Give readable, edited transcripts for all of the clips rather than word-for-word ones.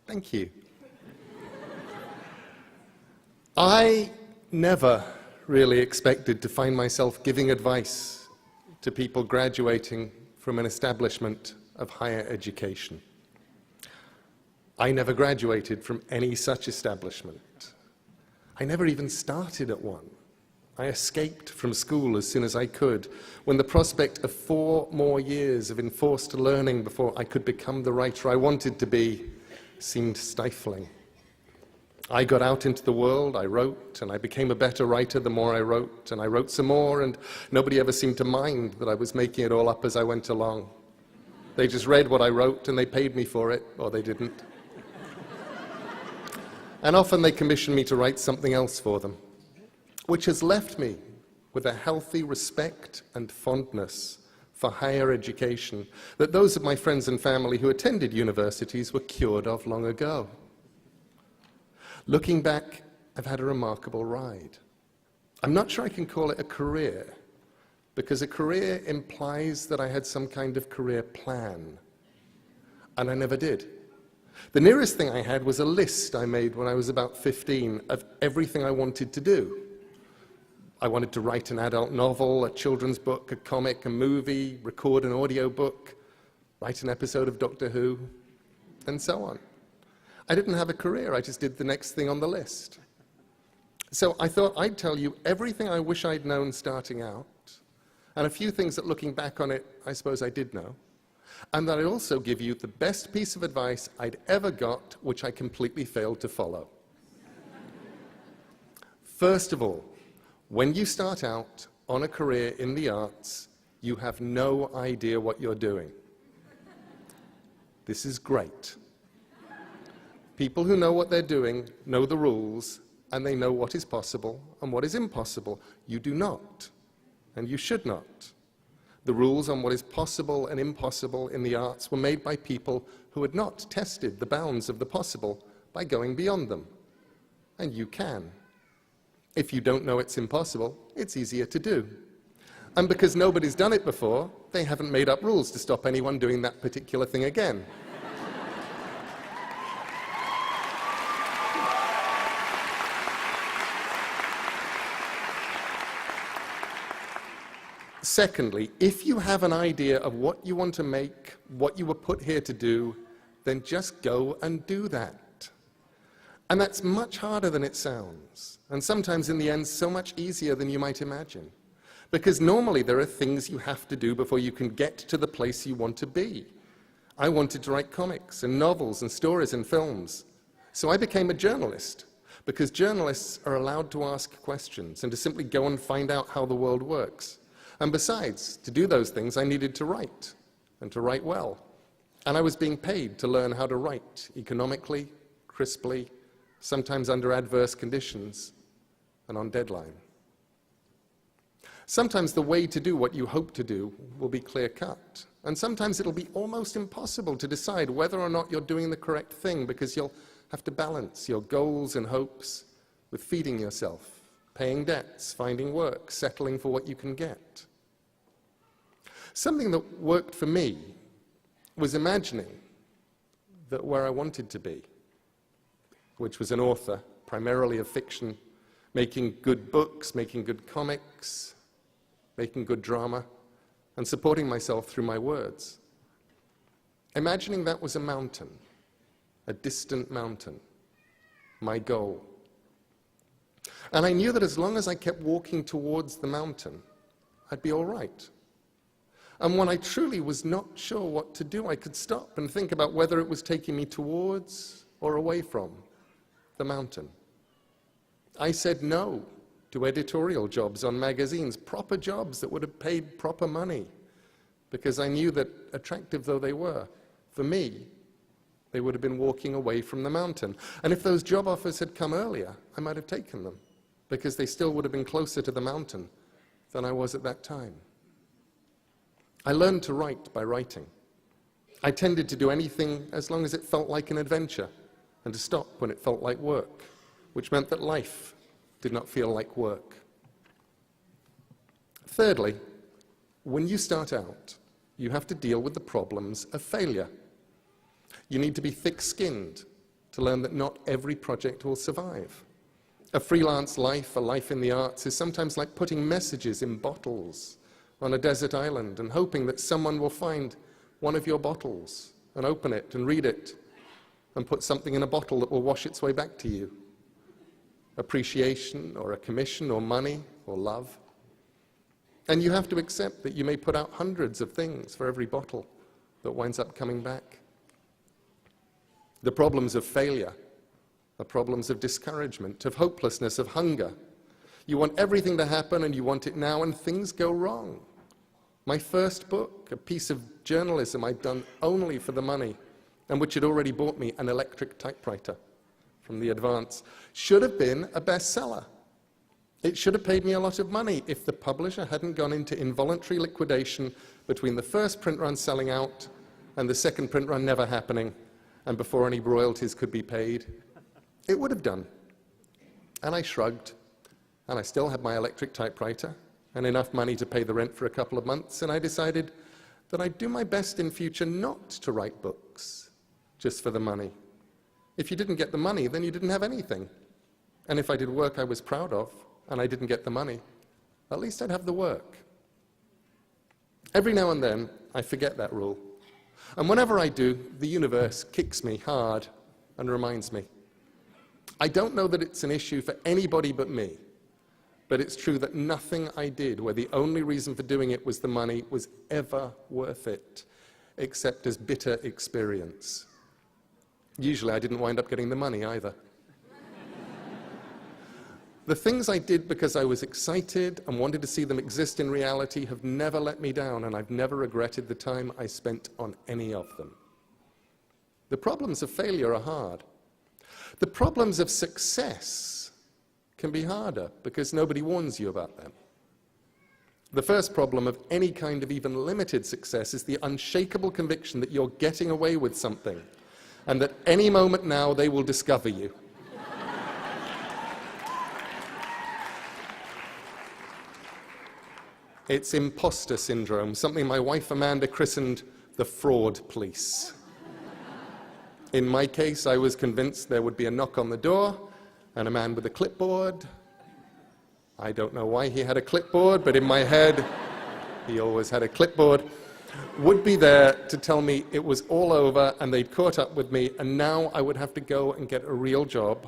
Thank you. I never really expected to find myself giving advice to people graduating from an establishment of higher education. I never graduated from any such establishment. I never even started at one. I escaped from school as soon as I could, when the prospect of 4 more years of enforced learning before I could become the writer I wanted to be seemed stifling. I got out into the world, I wrote, and I became a better writer the more I wrote, and I wrote some more, and nobody ever seemed to mind that I was making it all up as I went along. They just read what I wrote, and they paid me for it, or they didn't. And often they commissioned me to write something else for them, which has left me with a healthy respect and fondness for higher education that those of my friends and family who attended universities were cured of long ago. Looking back, I've had a remarkable ride. I'm not sure I can call it a career, because a career implies that I had some kind of career plan, and I never did. The nearest thing I had was a list I made when I was about 15 of everything I wanted to do. I wanted to write an adult novel, a children's book, a comic, a movie, record an audio book, write an episode of Doctor Who, and so on. I didn't have a career, I just did the next thing on the list. So I thought I'd tell you everything I wish I'd known starting out, and a few things that looking back on it, I suppose I did know, and that I'd also give you the best piece of advice I'd ever got, which I completely failed to follow. First of all, when you start out on a career in the arts, you have no idea what you're doing. This is great. People who know what they're doing know the rules, and they know what is possible and what is impossible. You do not, and you should not. The rules on what is possible and impossible in the arts were made by people who had not tested the bounds of the possible by going beyond them. And you can. If you don't know it's impossible, it's easier to do. And because nobody's done it before, they haven't made up rules to stop anyone doing that particular thing again. Secondly, if you have an idea of what you want to make, what you were put here to do, then just go and do that. And that's much harder than it sounds, and sometimes in the end so much easier than you might imagine. Because normally there are things you have to do before you can get to the place you want to be. I wanted to write comics and novels and stories and films, so I became a journalist, because journalists are allowed to ask questions and to simply go and find out how the world works. And besides, to do those things I needed to write, and to write well. And I was being paid to learn how to write economically, crisply, sometimes under adverse conditions, and on deadline. Sometimes the way to do what you hope to do will be clear-cut, and sometimes it'll be almost impossible to decide whether or not you're doing the correct thing, because you'll have to balance your goals and hopes with feeding yourself, paying debts, finding work, settling for what you can get. Something that worked for me was imagining that where I wanted to be, which was an author, primarily of fiction, making good books, making good comics, making good drama, and supporting myself through my words. Imagining that was a mountain, a distant mountain, my goal. And I knew that as long as I kept walking towards the mountain, I'd be all right. And when I truly was not sure what to do, I could stop and think about whether it was taking me towards or away from the mountain. I said no to editorial jobs on magazines, proper jobs that would have paid proper money, because I knew that, attractive though they were, for me, they would have been walking away from the mountain. And if those job offers had come earlier, I might have taken them, because they still would have been closer to the mountain than I was at that time. I learned to write by writing. I tended to do anything as long as it felt like an adventure, and to stop when it felt like work, which meant that life did not feel like work. Thirdly, when you start out, you have to deal with the problems of failure. You need to be thick-skinned to learn that not every project will survive. A freelance life, a life in the arts, is sometimes like putting messages in bottles on a desert island and hoping that someone will find one of your bottles and open it and read it and put something in a bottle that will wash its way back to you. Appreciation or a commission or money or love. And you have to accept that you may put out hundreds of things for every bottle that winds up coming back. The problems of failure are problems of discouragement, of hopelessness, of hunger. You want everything to happen and you want it now, and things go wrong. My first book, a piece of journalism I'd done only for the money, and which had already bought me an electric typewriter from the Advance, should have been a bestseller. It should have paid me a lot of money if the publisher hadn't gone into involuntary liquidation between the first print run selling out and the second print run never happening, and before any royalties could be paid. It would have done. And I shrugged, and I still had my electric typewriter and enough money to pay the rent for a couple of months, and I decided that I'd do my best in future not to write books just for the money. If you didn't get the money, then you didn't have anything. And if I did work I was proud of, and I didn't get the money, at least I'd have the work. Every now and then, I forget that rule. And whenever I do, the universe kicks me hard and reminds me. I don't know that it's an issue for anybody but me, but it's true that nothing I did, where the only reason for doing it was the money, was ever worth it, except as bitter experience. Usually I didn't wind up getting the money either. The things I did because I was excited and wanted to see them exist in reality have never let me down, and I've never regretted the time I spent on any of them. The problems of failure are hard. The problems of success can be harder because nobody warns you about them. The first problem of any kind of even limited success is the unshakable conviction that you're getting away with something, and that any moment now they will discover you. It's imposter syndrome, something my wife Amanda christened the fraud police. In my case, I was convinced there would be a knock on the door and a man with a clipboard. I don't know why he had a clipboard, but in my head, he always had a clipboard, would be there to tell me it was all over and they'd caught up with me, and now I would have to go and get a real job,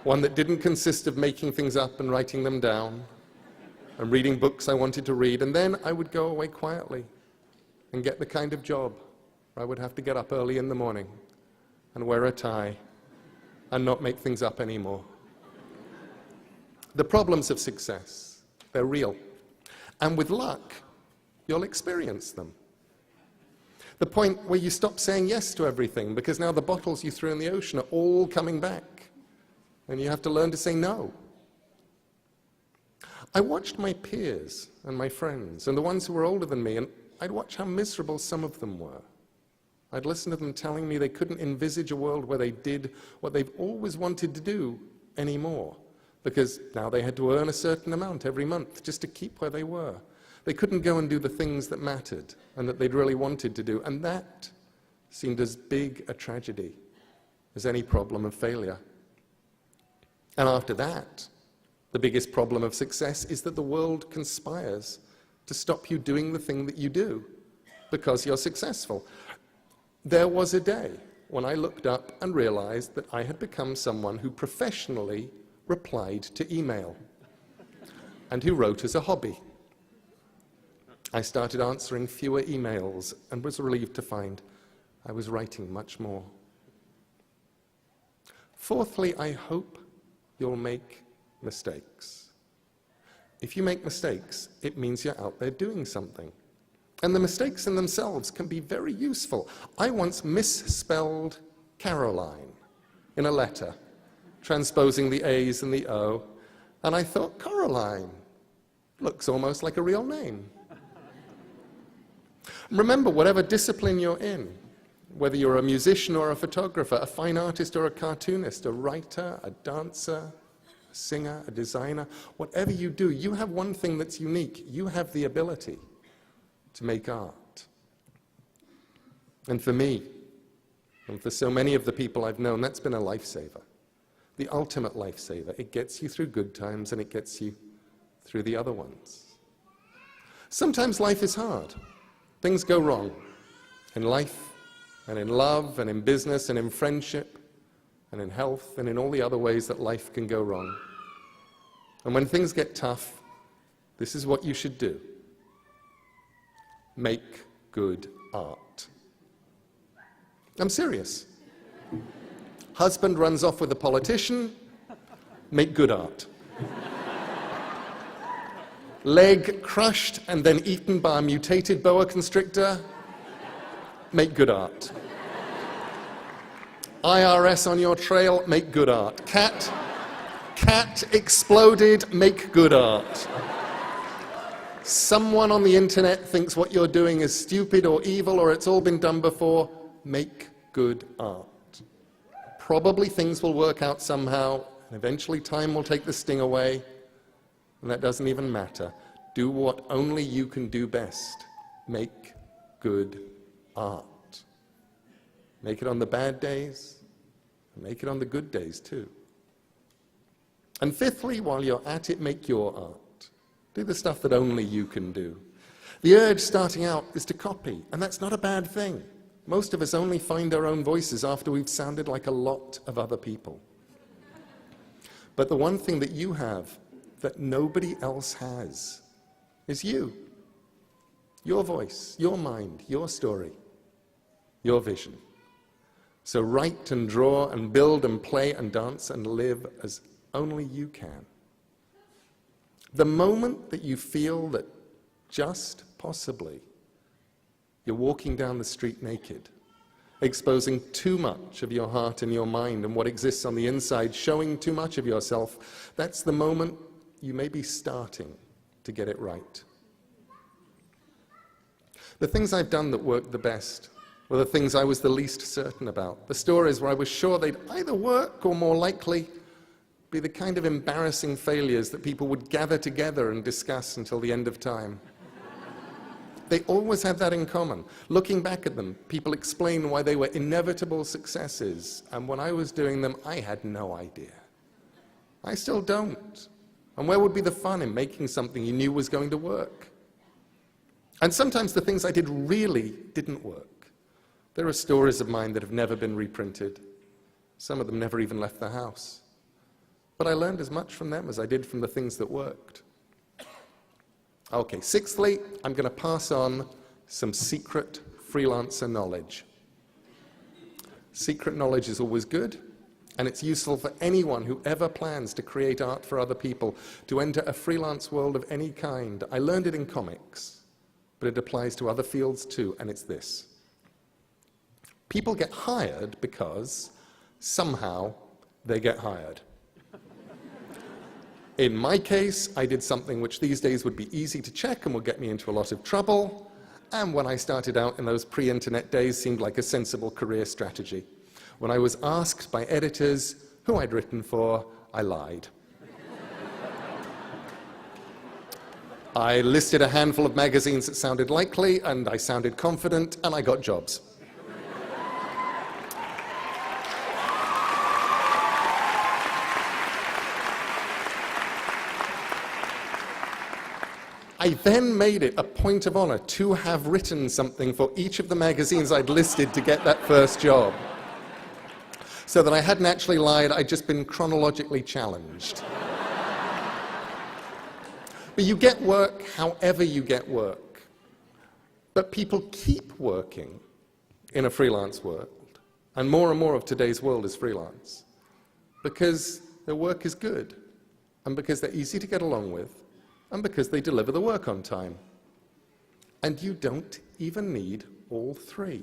one that didn't consist of making things up and writing them down, and reading books I wanted to read, and then I would go away quietly and get the kind of job where I would have to get up early in the morning and wear a tie and not make things up anymore. The problems of success, they're real. And with luck, you'll experience them. The point where you stop saying yes to everything because now the bottles you threw in the ocean are all coming back, and you have to learn to say no. I watched my peers and my friends and the ones who were older than me, and I'd watch how miserable some of them were. I'd listen to them telling me they couldn't envisage a world where they did what they've always wanted to do anymore, because now they had to earn a certain amount every month just to keep where they were. They couldn't go and do the things that mattered and that they'd really wanted to do, and that seemed as big a tragedy as any problem of failure. And after that, the biggest problem of success is that the world conspires to stop you doing the thing that you do because you're successful. There was a day when I looked up and realized that I had become someone who professionally replied to email and who wrote as a hobby. I started answering fewer emails and was relieved to find I was writing much more. Fourthly, I hope you'll make mistakes. If you make mistakes, it means you're out there doing something. And the mistakes in themselves can be very useful. I once misspelled Caroline in a letter, transposing the A's and the O, and I thought, Caroline looks almost like a real name. Remember, whatever discipline you're in, whether you're a musician or a photographer, a fine artist or a cartoonist, a writer, a dancer, a singer, a designer, whatever you do, you have one thing that's unique. You have the ability to make art. And for me, And for so many of the people I've known, that's been a lifesaver. The ultimate lifesaver. It gets you through good times and it gets you through the other ones. Sometimes life is hard. Things go wrong in life and in love and in business and in friendship and in health and in all the other ways that life can go wrong. And when things get tough, this is what you should do. Make good art. I'm serious. Husband runs off with a politician, make good art. Leg crushed and then eaten by a mutated boa constrictor, make good art. IRS on your trail, make good art. Cat exploded, make good art. Someone on the internet thinks what you're doing is stupid or evil or it's all been done before, make good art. Probably things will work out somehow, and eventually time will take the sting away, and that doesn't even matter. Do what only you can do best. Make good art. Make it on the bad days, and make it on the good days too. And fifthly, while you're at it, make your art. Do the stuff that only you can do. The urge starting out is to copy, and that's not a bad thing. Most of us only find our own voices after we've sounded like a lot of other people. But the one thing that you have that nobody else has is you. Your voice, your mind, your story, your vision. So write and draw and build and play and dance and live as only you can. The moment that you feel that just possibly you're walking down the street naked, exposing too much of your heart and your mind and what exists on the inside, showing too much of yourself, that's the moment you may be starting to get it right. The things I've done that worked the best were the things I was the least certain about. The stories where I was sure they'd either work or more likely be the kind of embarrassing failures that people would gather together and discuss until the end of time. They always had that in common. Looking back at them, people explain why they were inevitable successes, and when I was doing them, I had no idea. I still don't. And where would be the fun in making something you knew was going to work? And sometimes the things I did really didn't work. There are stories of mine that have never been reprinted. Some of them never even left the house. But I learned as much from them as I did from the things that worked. Okay, sixthly, I'm going to pass on some secret freelancer knowledge. Secret knowledge is always good, and it's useful for anyone who ever plans to create art for other people, to enter a freelance world of any kind. I learned it in comics, but it applies to other fields too, and it's this. People get hired because somehow they get hired. In my case, I did something which these days would be easy to check and would get me into a lot of trouble, and when I started out in those pre-internet days seemed like a sensible career strategy. When I was asked by editors who I'd written for, I lied. I listed a handful of magazines that sounded likely, and I sounded confident, and I got jobs. I then made it a point of honor to have written something for each of the magazines I'd listed to get that first job. So that I hadn't actually lied, I'd just been chronologically challenged. But you get work however you get work. But people keep working in a freelance world. And more of today's world is freelance. Because their work is good. And because they're easy to get along with. And because they deliver the work on time. And you don't even need all three.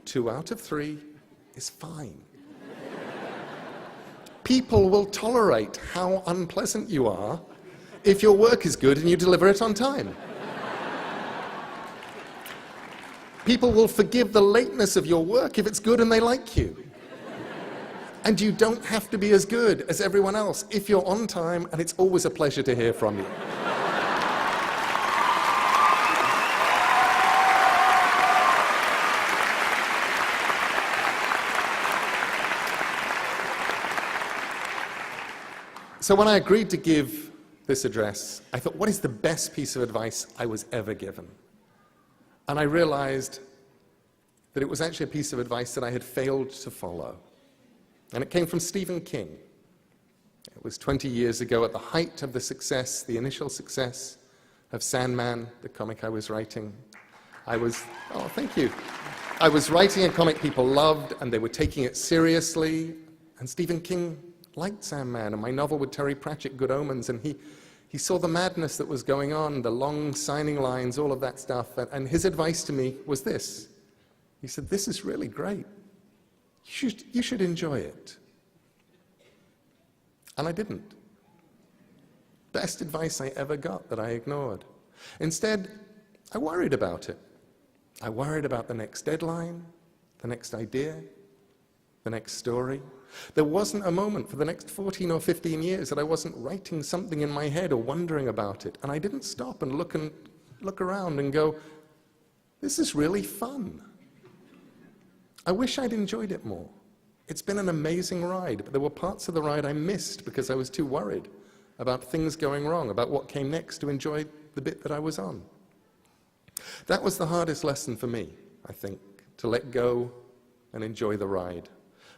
2 out of 3 is fine. People will tolerate how unpleasant you are if your work is good and you deliver it on time. People will forgive the lateness of your work if it's good and they like you. And you don't have to be as good as everyone else if you're on time, and it's always a pleasure to hear from you. So when I agreed to give this address, I thought, what is the best piece of advice I was ever given? And I realized that it was actually a piece of advice that I had failed to follow. And it came from Stephen King. It was 20 years ago at the height of the success, the initial success of Sandman, the comic I was writing. Thank you. I was writing a comic people loved, and they were taking it seriously. And Stephen King liked Sandman, and my novel with Terry Pratchett, Good Omens, and he saw the madness that was going on, the long signing lines, all of that stuff. And his advice to me was this. He said, this is really great. You should enjoy it. And I didn't. Best advice I ever got that I ignored. Instead, I worried about it. I worried about the next deadline, the next idea, the next story. There wasn't a moment for the next 14 or 15 years that I wasn't writing something in my head or wondering about it. And I didn't stop and look around and go, this is really fun. I wish I'd enjoyed it more. It's been an amazing ride, but there were parts of the ride I missed because I was too worried about things going wrong, about what came next to enjoy the bit that I was on. That was the hardest lesson for me, I think, to let go and enjoy the ride,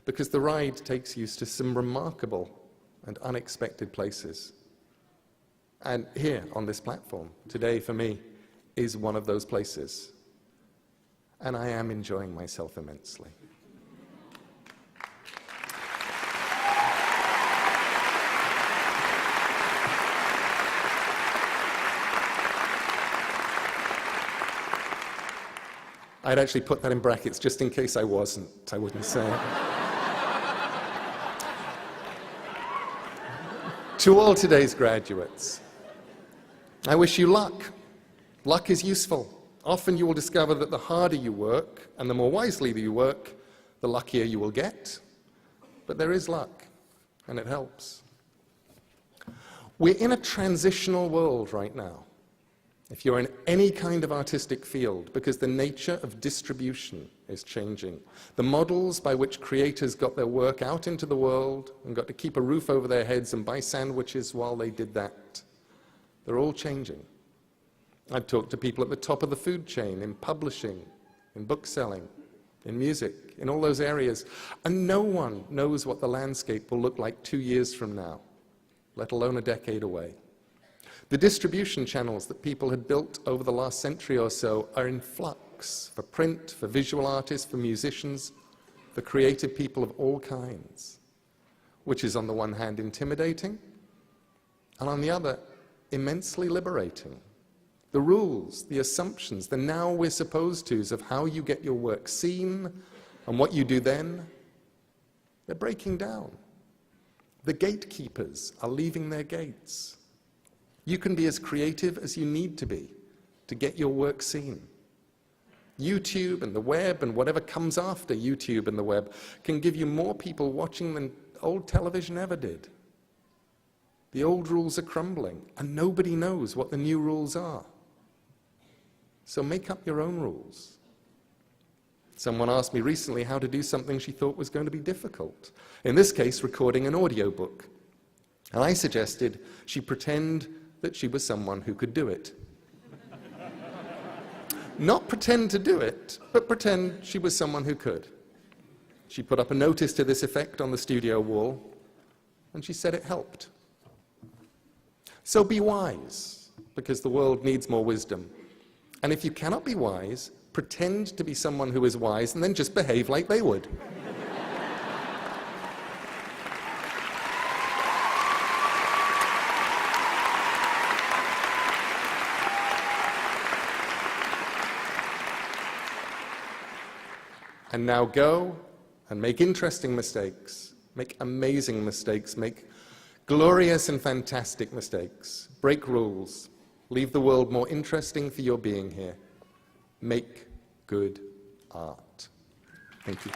because the ride takes you to some remarkable and unexpected places. And here on this platform today, for me, is one of those places. And I am enjoying myself immensely. I'd actually put that in brackets just in case I wasn't. I wouldn't say it. To all today's graduates, I wish you luck. Luck is useful. Often you will discover that the harder you work and the more wisely that you work, the luckier you will get. But there is luck, and it helps. We're in a transitional world right now, if you're in any kind of artistic field, because the nature of distribution is changing. The models by which creators got their work out into the world and got to keep a roof over their heads and buy sandwiches while they did that, they're all changing. I've talked to people at the top of the food chain, in publishing, in bookselling, in music, in all those areas, and no one knows what the landscape will look like 2 years from now, let alone a decade away. The distribution channels that people had built over the last century or so are in flux for print, for visual artists, for musicians, for creative people of all kinds, which is on the one hand intimidating, and on the other immensely liberating. The rules, the assumptions, the now we're supposed to's of how you get your work seen and what you do then, they're breaking down. The gatekeepers are leaving their gates. You can be as creative as you need to be to get your work seen. YouTube and the web and whatever comes after YouTube and the web can give you more people watching than old television ever did. The old rules are crumbling, and nobody knows what the new rules are. So make up your own rules. Someone asked me recently how to do something she thought was going to be difficult. In this case, recording an audiobook. And I suggested she pretend that she was someone who could do it. Not pretend to do it, but pretend she was someone who could. She put up a notice to this effect on the studio wall, and she said it helped. So be wise, because the world needs more wisdom. And if you cannot be wise, pretend to be someone who is wise, and then just behave like they would. And now go and make interesting mistakes, make amazing mistakes, make glorious and fantastic mistakes, break rules, leave the world more interesting for your being here. Make good art. Thank you.